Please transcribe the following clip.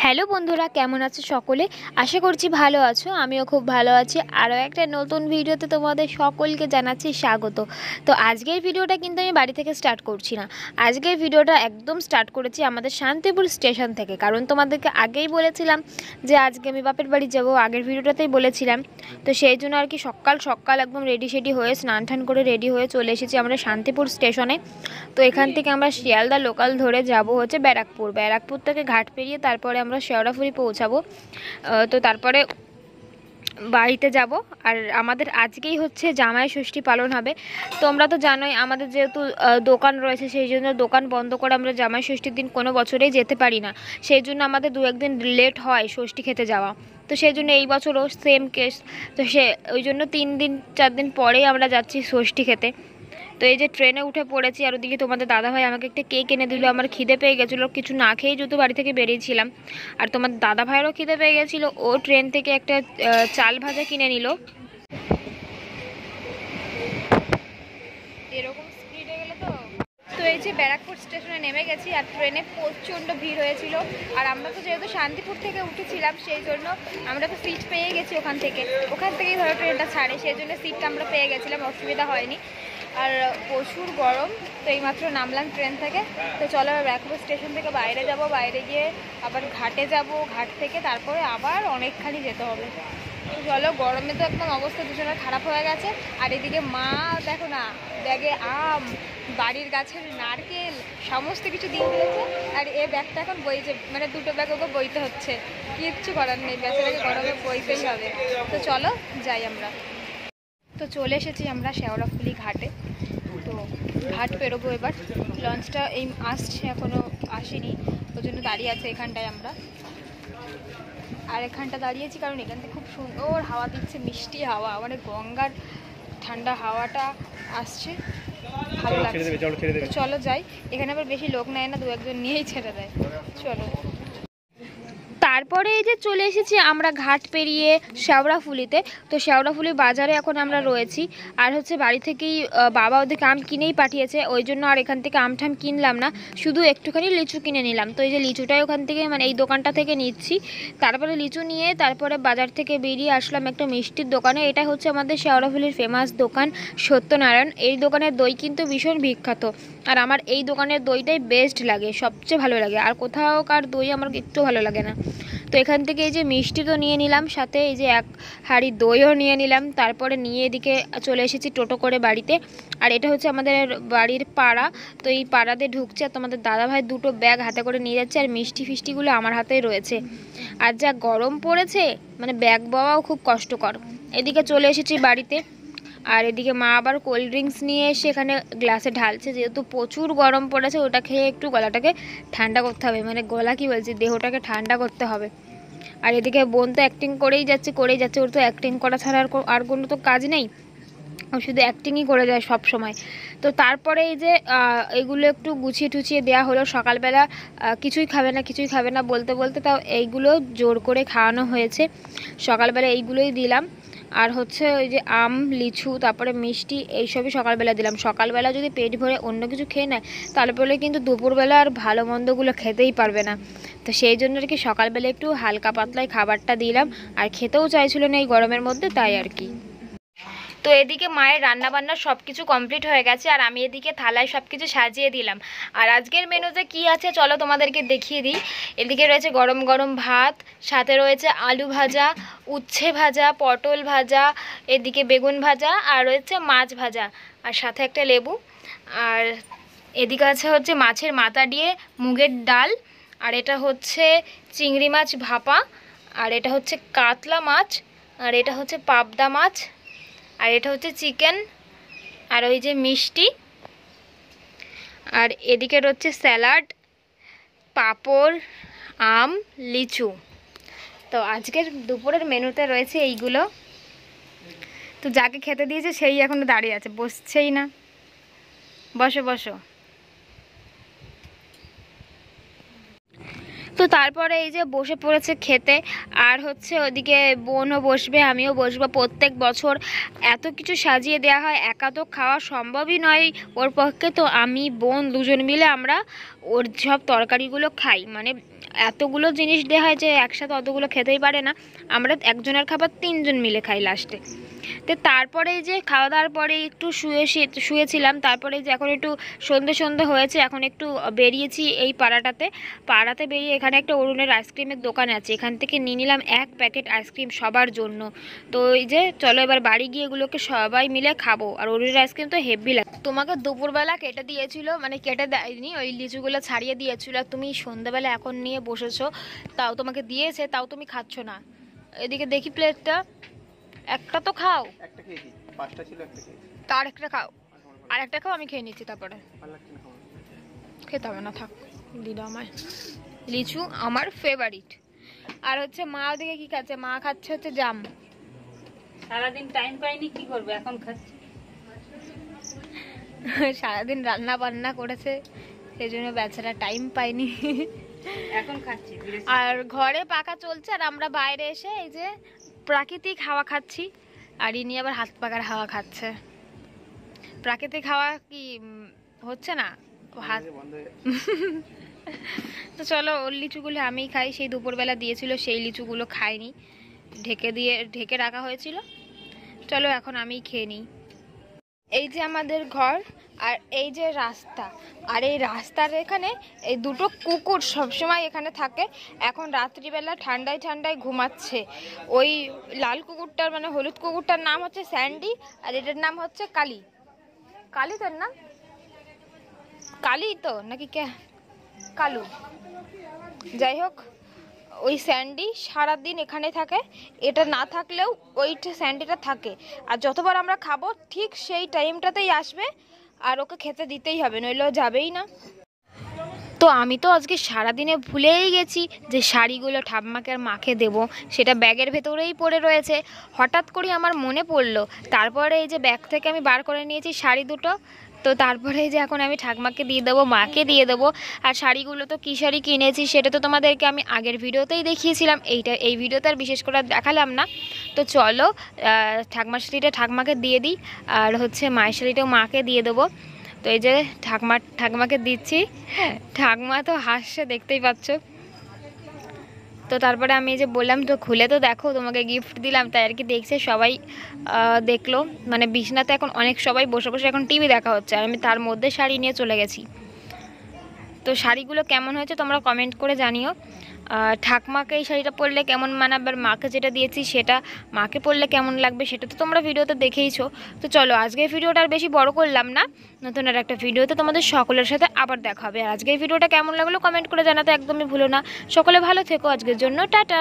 Hello বন্ধুরা, কেমন আছো সকলে? আশা করছি ভালো আছো। আমিও খুব ভালো আছি। আরও একটা নতুন ভিডিওতে তোমাদের সকলকে জানাচ্ছি স্বাগত। তো আজকের ভিডিওটা কিন্তু আমি বাড়ি থেকে স্টার্ট করছি না। আজকের ভিডিওটা একদম স্টার্ট করেছি আমাদের শান্তিপুর স্টেশন থেকে, কারণ তোমাদেরকে আগেই বলেছিলাম যে আজকে আমি বাপের বাড়ি যাব, আগের ভিডিওটাতেই বলেছিলাম। তো সেই জন্য আর কি সকাল সকাল একদম রেডি হয়ে স্নান টান করে রেডি হয়ে চলে এসেছি আমরা শান্তিপুর স্টেশনে। তো এখান থেকে আমরা শিয়ালদা লোকাল ধরে যাব হচ্ছে ব্যারাকপুর থেকে ঘাট পেরিয়ে তারপরে আমরা শেওড়াফুলি পৌঁছাবো। তো তারপরে বাড়িতে যাব। আর আমাদের আজকেই হচ্ছে জামাই ষষ্ঠী পালন হবে। তোমরা তো জানোই আমাদের যেহেতু দোকান রয়েছে, সেই জন্য দোকান বন্ধ করে আমরা জামাই ষষ্ঠীর দিন কোনো বছরেই যেতে পারি না। সেই জন্য আমাদের দু একদিন লেট হয় ষষ্ঠী খেতে যাওয়া। তো সেই জন্য এই বছরও সেম কেস। তো ওই জন্য 3-4 দিন পরেই আমরা যাচ্ছি ষষ্ঠী খেতে। তো এই যে ট্রেনে উঠে পড়েছি, আর ওদিকে তোমাদের দাদাভাই আমাকে একটা কেক এনে দিল। আমার খিদে পেয়ে গেছিলো, কিছু না খেয়েই যেহেতু বাড়ি থেকে বেরিয়েছিলাম। আর তোমার দাদাভাইয়েরও খিদে পেয়ে গেছিলো, ও ট্রেন থেকে একটা চাল ভাজা কিনে নিল। এরকম স্পিডে গেলে তো এই যে ব্যারাকপুর স্টেশনে নেমে গেছি, আর ট্রেনে প্রচণ্ড ভিড় হয়েছিল। আর আমরা তো যেহেতু শান্তিপুর থেকে উঠেছিলাম, সেই জন্য আমরা তো সিট পেয়ে গেছি ওখান থেকেই ধরো ট্রেনটা ছাড়ে, সেই জন্য সিটটা আমরা পেয়ে গেছিলাম, অসুবিধা হয়নি। আর প্রচুর গরম। তো এইমাত্র নামলাম ট্রেন থেকে। তো চলো ব্যারাকপুর স্টেশন থেকে বাইরে যাব, বাইরে গিয়ে আবার ঘাটে যাব, ঘাট থেকে তারপরে আবার অনেকখানি যেতে হবে। তো চলো, গরমে তো একদম অবস্থা দুজনের খারাপ হয়ে গেছে। আর এদিকে মা দেখো না, ব্যাগে আম, বাড়ির গাছের নারকেল সমস্ত কিছু দিয়ে দিয়েছে। আর এই ব্যাগটা এখন বইছে, মানে দুটো ব্যাগ ওকে বইতে হচ্ছে, কিচ্ছু করার নেই, বেচারাকে গরমে বইতেই হবে। তো চলো যাই আমরা। তো চলে এসেছি আমরা শেওড়াফুলি ঘাটে। তো ঘাট পেরোবো এবার। লঞ্চটা এই আসছে, এখনও আসেনি, ওই জন্য দাঁড়িয়ে আছে এখানটায় আমরা। আর এখানটা দাঁড়িয়েছি কারণ এখান থেকে খুব সুন্দর হাওয়া দিচ্ছে, মিষ্টি হাওয়া, মানে গঙ্গার ঠান্ডা হাওয়াটা আসছে, ভালো লাগছে। চলো যাই। এখানে আবার বেশি লোক নেয় না, দু একজন নিয়েই ছেড়ে দেয়। চলো। তারপরে এই যে চলে এসেছি আমরা ঘাট পেরিয়ে শেওড়াফুলিতে। তো শেওড়াফুলি বাজারে এখন আমরা রয়েছি। আর হচ্ছে বাড়ি থেকেই বাবা ওদেরকে আম কিনেই পাঠিয়েছে, ওই জন্য আর এখান থেকে আমঠাম কিনলাম না, শুধু একটুখানি লিচু কিনে নিলাম। তো এই যে লিচুটাই ওখান থেকে, মানে এই দোকানটা থেকে নিচ্ছি। তারপরে লিচু নিয়ে তারপরে বাজার থেকে বেরিয়ে আসলাম একটা মিষ্টির দোকানে। এটা হচ্ছে আমাদের শেওড়াফুলির ফেমাস দোকান সত্যনারায়ণ। এই দোকানের দই কিন্তু ভীষণ বিখ্যাত। আর আমার এই দোকানের দইটাই বেস্ট লাগে, সবচেয়ে ভালো লাগে। আর কোথাওকার দই আমার একটু ভালো লাগে না। তো এখান থেকে এই যে মিষ্টি তো নিয়ে নিলাম, সাথে এই যে এক হাঁড়ি দইও নিয়ে নিলাম। তারপরে নিয়ে এদিকে চলে এসেছি টোটো করে বাড়িতে। আর এটা হচ্ছে আমাদের বাড়ির পাড়া। তো এই পাড়াতে ঢুকছে, আর তোমাদের দাদাভাই দুটো ব্যাগ হাতে করে নিয়ে যাচ্ছে, আর মিষ্টি ফিষ্টিগুলো আমার হাতেই রয়েছে। আর যা গরম পড়েছে, মানে ব্যাগ বওয়াও খুব কষ্টকর। এদিকে চলে এসেছি বাড়িতে। আর এদিকে মা আবার কোল্ড ড্রিঙ্কস নিয়ে এসে এখানে গ্লাসে ঢালছে, যেহেতু প্রচুর গরম পড়েছে, ওটা খেয়ে একটু গলাটাকে ঠান্ডা করতে হবে, মানে গলা কি বলছি, দেহটাকে ঠান্ডা করতে হবে। আর এদিকে বোন তো অ্যাক্টিং করেই যাচ্ছে, ওর তো অ্যাক্টিং করা ছাড়া আর কোনো তো কাজ নেই, ও শুধু অ্যাক্টিংই করে যায় সব সময়। তো তারপরে এই যে এইগুলো একটু গুছিয়ে টুছিয়ে দেওয়া হলো। সকালবেলা কিছুই খাবে না বলতে বলতে তাও এইগুলো জোর করে খাওয়ানো হয়েছে। সকালবেলা এইগুলোই দিলাম। আর হচ্ছে ওই যে আম, লিচু, তারপরে মিষ্টি, এইসবই সকালবেলা দিলাম। সকালবেলা যদি পেট ভরে অন্য কিছু খেয়ে নেয়, তারপরে কিন্তু দুপুরবেলা আর ভালো মন্দগুলো খেতেই পারবে না। তো সেই জন্য আর কি সকালবেলা একটু হালকা পাতলাই খাবারটা দিলাম। আর খেতেও চাইছিল না এই গরমের মধ্যে, তাই আর কি। তো এদিকে মায়ের রান্নাবান্না সব কিছু কমপ্লিট হয়ে গেছে, আর আমি এদিকে থালায় সব কিছু সাজিয়ে দিলাম। আর আজকের মেনুতে কি আছে চলো তোমাদেরকে দেখিয়ে দিই। এদিকে রয়েছে গরম গরম ভাত, সাথে রয়েছে আলু ভাজা, উচ্ছে ভাজা, পটল ভাজা, এদিকে বেগুন ভাজা, আর রয়েছে মাছ ভাজা, আর সাথে একটা লেবু। আর এদিকে আছে হচ্ছে মাছের মাথা দিয়ে মুগের ডাল, আর এটা হচ্ছে চিংড়ি মাছ ভাপা, আর এটা হচ্ছে কাতলা মাছ, আর এটা হচ্ছে পাবদা মাছ, আর এটা হচ্ছে চিকেন, আর ওই যে মিষ্টি, আর এদিকে রয়েছে স্যালাড, পাঁপড়, আম, লিচু। তো আজকের দুপুরের মেনুতে রয়েছে এইগুলো। তো যাকে খেতে দিয়েছে সেই এখনো দাঁড়িয়ে আছে, বসছেই না। বসো বসো। তো তারপরে এই যে বসে পড়েছে খেতে। আর হচ্ছে ওদিকে বোনও বসবে, আমিও বসবো। প্রত্যেক বছর এত কিছু সাজিয়ে দেওয়া হয়, একা তো খাওয়া সম্ভবই নয় ওর পক্ষে। তো আমি বোন দুজন মিলে আমরা ওর সব তরকারিগুলো খাই, মানে এতগুলো জিনিস দেওয়া হয় যে একসাথে অতগুলো খেতেই পারে না। আমরা একজনের খাবার 3 জন মিলে খাই লাস্টে। তো তারপরে এই যে খাওয়া দাওয়ার পরে একটু শুয়েছিলাম। তারপরে যে এখন একটু সন্ধে হয়েছে, এখন একটু বেরিয়েছি এই পাড়াতে বেরিয়ে এখানে একটা অরুণের আইসক্রিমের দোকান আছে, এখান থেকে নিয়ে নিলাম 1 প্যাকেট আইসক্রিম সবার জন্য। তো এই যে চলো এবার বাড়ি গিয়ে এগুলোকে সবাই মিলে খাবো। আর অরুণের আইসক্রিম তো হেভি লাগে। তোমাকে দুপুরবেলা কেটে দিয়েছিল, মানে কেটে দেয়নি, ওই লিচুগুলো ছাড়িয়ে দিয়েছিল, আর তুমি সন্ধ্যাবেলা এখন নিয়ে বসেছো, তাও তোমাকে দিয়েছে, তাও তুমি খাচ্ছ না। এদিকে দেখি প্লেটটা, একটা তো খাও, একটা খেয়েছি, 5টা ছিল, একটা খেয়েছি। তার একটা খাও, আর একটা খাও, আমি খেয়ে নিচ্ছি। তারপরে খেতে হবে না, থাক দিদা। আমার লিচু আমার ফেভারিট। আর হচ্ছে মা ওদিকে কি খাচ্ছে, মা খাচ্ছে হচ্ছে জাম। সারাদিন টাইম পাইনি, কি করবে, এখন খাচ্ছি। সারাদিন রান্না বান্না করেছে, সেই জন্য বেচারা টাইম পাইনি, এখন খাচ্ছি। আর ঘরে পাকা চলছে, আর আমরা বাইরে এসে এই যে প্রাকৃতিক হাওয়া খাচ্ছি। আর ইনি আবার হাত পাকার হাওয়া খাচ্ছে। প্রাকৃতিক হাওয়া কি হচ্ছে না হাত। তো চলো, ওর লিচুগুলো আমিই খাই, সেই দুপুরবেলা দিয়েছিল সেই লিচুগুলো খাইনি, ঢেকে রাখা হয়েছিল। চলো এখন আমিই খেয়ে নিই। এই যে আমাদের ঘর, আর এই যে রাস্তা, আর এই রাস্তার এখানে এই দুটো কুকুর সবসময় এখানে থাকে। এখন রাত্রিবেলা ঠান্ডায় ঘুমাচ্ছে। ওই লাল কুকুরটার, মানে হলুদ কুকুরটার নাম হচ্ছে স্যান্ডি, আর এটার নাম হচ্ছে কালি। কালি তোর নাম? কালি তো নাকি কালু? যাই হোক, ওই স্যান্ডি সারাদিন এখানে থাকে, এটা না থাকলেও ওইটা স্যান্ডিটা থাকে। আর যতবার আমরা খাবো ঠিক সেই টাইমটাতেই আসবে, আর ওকে খেতে দিতেই হবে, নইলে ও যাবেই না। তো আমি তো আজকে সারাদিনে ভুলেই গেছি যে শাড়িগুলো ঠাম্মাকে আর মাকে দেবো, সেটা ব্যাগের ভেতরেই পড়ে রয়েছে। হঠাৎ করে আমার মনে পড়লো, তারপরে এই যে ব্যাগ থেকে আমি বার করে নিয়েছি শাড়ি দুটো। তো তারপরে যে এখন আমি ঠাকমাকে দিয়ে দেবো, মাকে দিয়ে দেবো। আর শাড়িগুলো তো কী শাড়ি কিনেছি সেটা তো তোমাদেরকে আমি আগের ভিডিওতেই দেখিয়েছিলাম, এই ভিডিওতে আর বিশেষ করে দেখালাম না। তো চলো ঠাকমার শাড়িটা ঠাকমাকে দিয়ে দিই, আর হচ্ছে মায়ের শাড়িটাও মাকে দিয়ে দেবো। তো এই যে ঠাকমাকে দিচ্ছি, ঠাকমা তো হাসছে, দেখতেই পাচ্ছ। তো তারপরে আমি এই যে বললাম তো খুলে তো দেখো, তোমাকে গিফট দিলাম, তাই আর কি দেখছে সবাই, দেখলো। মানে বিছনাতে এখন অনেক সবাই বসে বসে এখন টিভি দেখা হচ্ছে, আর আমি তার মধ্যে শাড়ি নিয়ে চলে গেছি। তো শাড়িগুলো কেমন হয়েছে তোমরা কমেন্ট করে জানিও। ঠাকমাকে এই শাড়িটা পরলে কেমন মানাবে, আর মাকে যেটা দিয়েছি সেটা মাকে পরলে কেমন লাগবে সেটা তো তোমরা ভিডিওতে দেখেইছো। তো চলো আজকের ভিডিওটা আর বেশি বড় করলাম না, নতুন আর একটা ভিডিওতে তোমাদের সকলের সাথে আবার দেখা হবে। আর আজকের ভিডিওটা কেমন লাগলো কমেন্ট করে জানাতে একদমই ভুলো না। সকলে ভালো থেকো, আজকের জন্য টাটা।